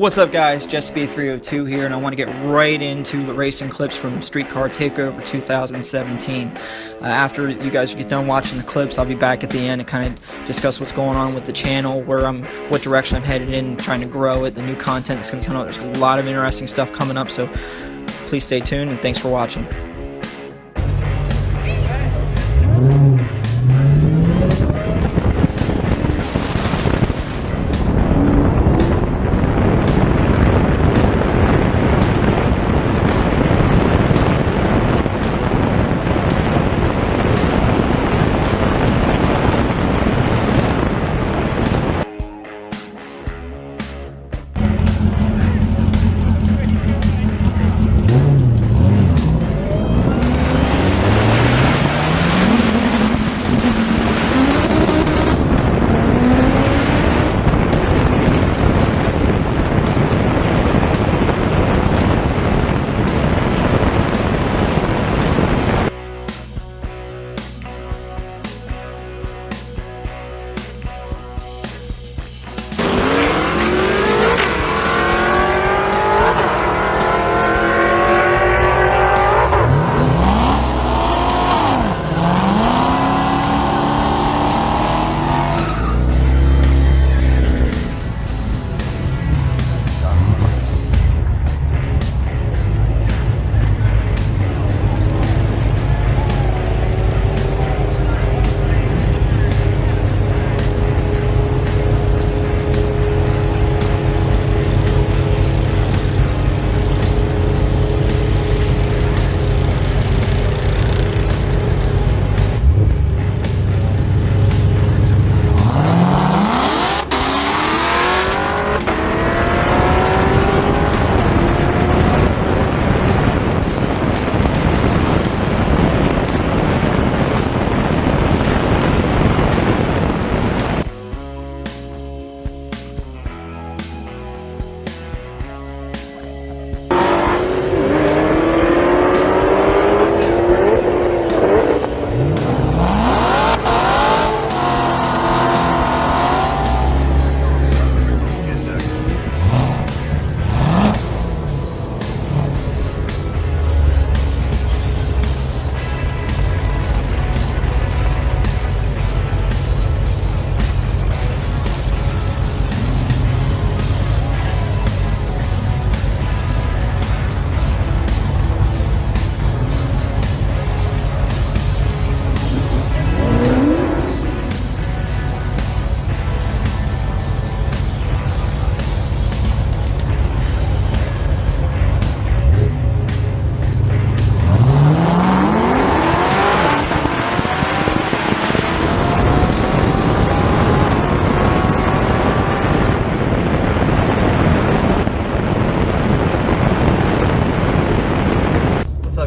What's up guys, JessB302 here, and I want to get right into the racing clips from Streetcar Takeover 2017. After you guys get done watching the clips, I'll be back at the end to kind of discuss what's going on with the channel, what direction I'm headed in, trying to grow it, the new content that's going to come out. There's a lot of interesting stuff coming up, so please stay tuned, and thanks for watching.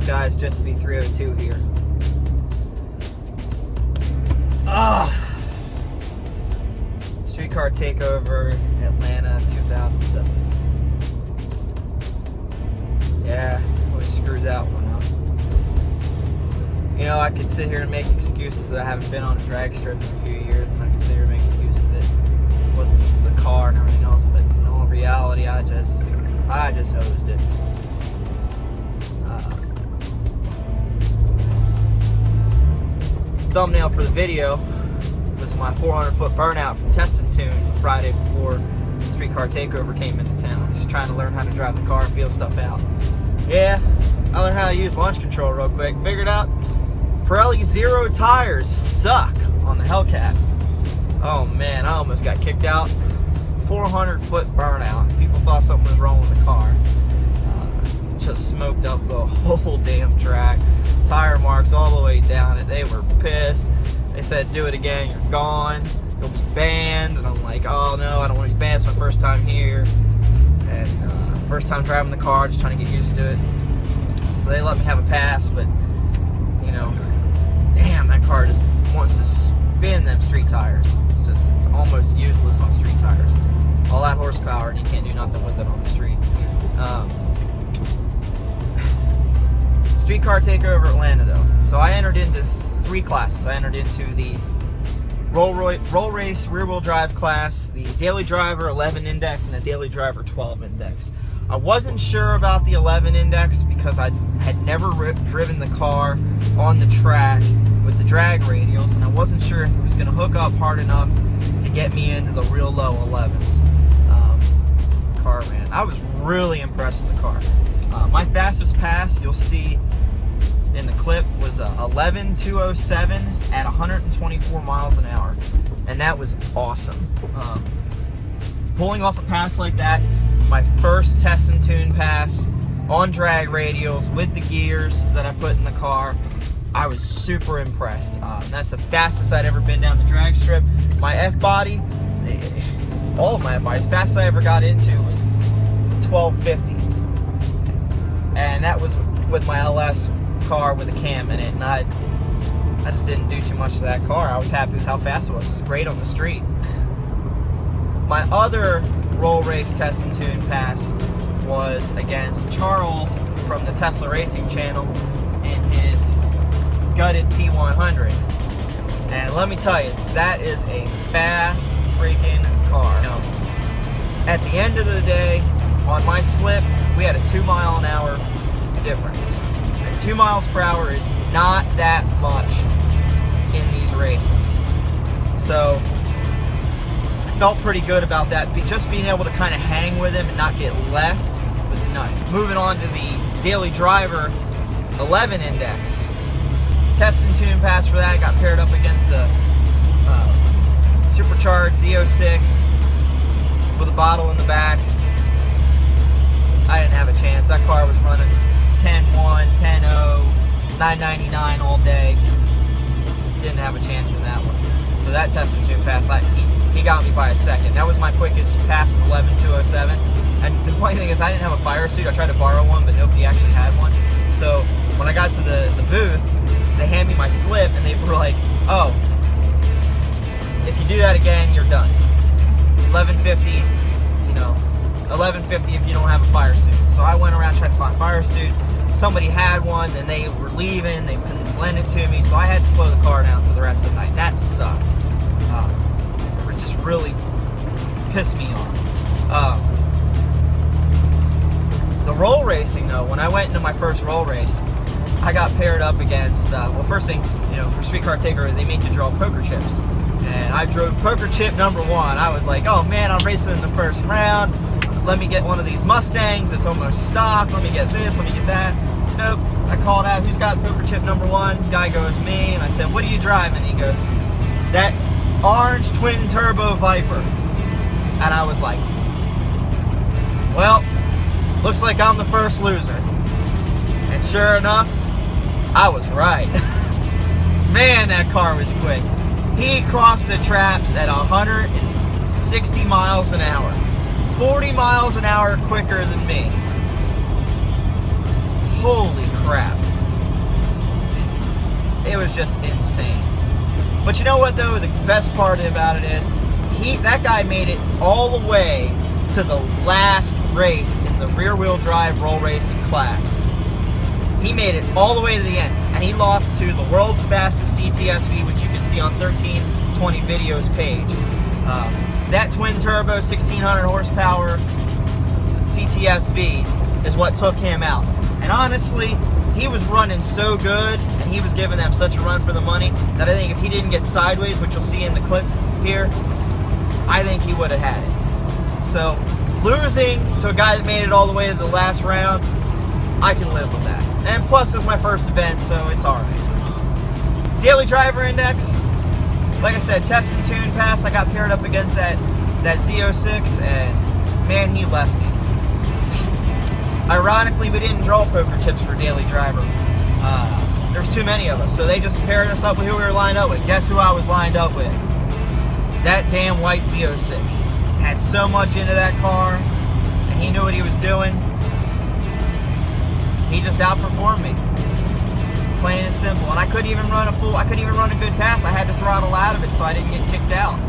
Guys, JessB302 here. Streetcar Takeover Atlanta 2017. Yeah, we screwed that one up. You know, I could sit here and make excuses that I haven't been on a drag strip in a few years, and I could sit here and make excuses that it wasn't just the car and everything else, but in all reality, I just hosed it. Thumbnail for the video was my 400-foot burnout from Testing Tune Friday before Streetcar Takeover came into town. Just trying to learn how to drive the car and feel stuff out. Yeah, I learned how to use launch control real quick. Figured out Pirelli Zero tires suck on the Hellcat. Oh man, I almost got kicked out. 400-foot burnout. People thought something was wrong with the car. Just smoked up the whole damn track. Tire marks all the way down it. They were pissed. They said, do it again, you're gone, you'll be banned. And I'm like, oh no, I don't want to be banned. It's my first time here, and first time driving the car, just trying to get used to it. So they let me have a pass, but you know, damn, that car just wants to spin them street tires. It's almost useless on street tires. All that horsepower and you can't do nothing with it on the street. Streetcar Takeover Atlanta though. So I entered into 3 classes. I entered into the roll race rear wheel drive class, the daily driver 11 index and the daily driver 12 index. I wasn't sure about the 11 index because I had never driven the car on the track with the drag radials, and I wasn't sure if it was going to hook up hard enough to get me into the real low 11s. Car, man, I was really impressed with the car. My fastest pass, you'll see in the clip, was 11.207 at 124 miles an hour, and that was awesome. Pulling off a pass like that, my first test and tune pass on drag radials with the gears that I put in the car, I was super impressed. That's the fastest I'd ever been down the drag strip. My F-body, all of my F-bodies, fastest I ever got into was 1250. And that was with my LS car with a cam in it, and I just didn't do too much to that car. I was happy with how fast it was. It was great on the street. My other roll race test and tune pass was against Charles from the Tesla Racing channel in his gutted P100. And let me tell you, that is a fast freaking car. You know, at the end of the day, on my slip, we had a 2 mile an hour difference. And 2 miles per hour is not that much in these races. So I felt pretty good about that. Just being able to kind of hang with him and not get left was nice. Moving on to the daily driver 11 index. Test and tune pass for that. Got paired up against the supercharged Z06 with a bottle in the back. I didn't have a chance. That car was running 10.1, 10.0, 999 all day. Didn't have a chance in that one. So that test and tune pass, he got me by a second. That was my quickest pass, was 11.207. And the funny thing is, I didn't have a fire suit. I tried to borrow one, but nobody actually had one. So when I got to the booth, they handed me my slip, and they were like, "Oh, if you do that again, you're done. 11.50, you know, 11.50 if you don't have a fire suit." So I went around trying to find a fire suit. Somebody had one, and they were leaving. They couldn't lend it to me, so I had to slow the car down for the rest of the night. That sucked. It just really pissed me off. The roll racing, though, when I went into my first roll race, I got paired up against, well, first thing, you know, for Streetcar Takeover, they make you draw poker chips. And I drove poker chip number 1. I was like, oh man, I'm racing in the first round. Let me get one of these Mustangs. It's almost stock. Let me get this, let me get that. Nope. I called out, who's got poker chip number 1? Guy goes, me. And I said, what are you driving? He goes, that orange twin turbo Viper. And I was like, well, looks like I'm the first loser. And sure enough, I was right. Man, that car was quick. He crossed the traps at 160 miles an hour. 40 miles an hour quicker than me. Holy crap. It was just insane. But you know what, though? The best part about it is, that guy made it all the way to the last race in the rear-wheel drive roll racing class. He made it all the way to the end, and he lost to the world's fastest CTSV, which you can see on 1320 Videos page. That twin turbo 1600 horsepower CTSV is what took him out. And honestly, he was running so good, and he was giving them such a run for the money, that I think if he didn't get sideways, which you'll see in the clip here, I think he would have had it. So losing to a guy that made it all the way to the last round, I can live with that. And plus, it was my first event, so it's alright. Daily driver index, like I said, test and tune pass. I got paired up against that Z06, and man, he left me. Ironically, we didn't draw poker chips for daily driver. There's too many of us, so they just paired us up with who we were lined up with. Guess who I was lined up with? That damn white Z06. Had so much into that car, and he knew what he was doing. He just outperformed me. Plain and simple. And I couldn't even run a good pass. I had to throttle out of it so I didn't get kicked out.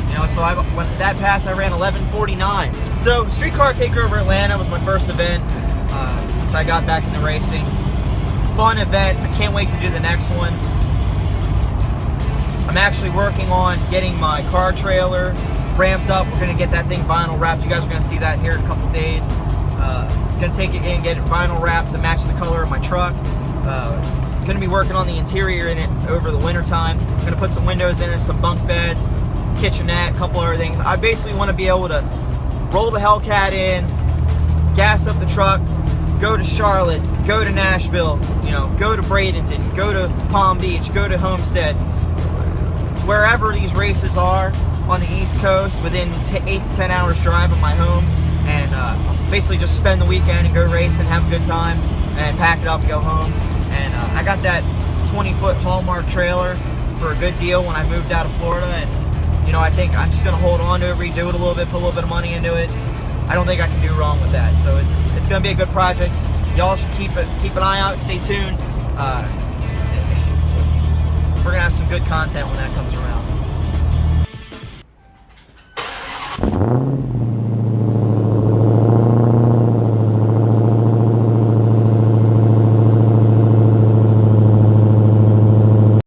You know, so when that pass, I ran 11:49. So Streetcar Takeover Atlanta was my first event since I got back into racing. Fun event. I can't wait to do the next one. I'm actually working on getting my car trailer ramped up. We're gonna get that thing vinyl wrapped. You guys are gonna see that here in a couple days. Gonna take it and get it vinyl wrapped to match the color of my truck. Gonna be working on the interior in it over the winter time. Gonna put some windows in it, some bunk beds, kitchenette, a couple other things. I basically want to be able to roll the Hellcat in, gas up the truck, go to Charlotte, go to Nashville, you know, go to Bradenton, go to Palm Beach, go to Homestead, wherever these races are on the East Coast, within 8 to 10 hours drive of my home, and basically just spend the weekend and go race and have a good time and pack it up and go home. And I got that 20-foot Hallmark trailer for a good deal when I moved out of Florida, and you know, I think I'm just gonna hold on to it, redo it a little bit, put a little bit of money into it. I don't think I can do wrong with that. So it's gonna be a good project. Y'all should keep an eye out, stay tuned. We're gonna have some good content when that comes around.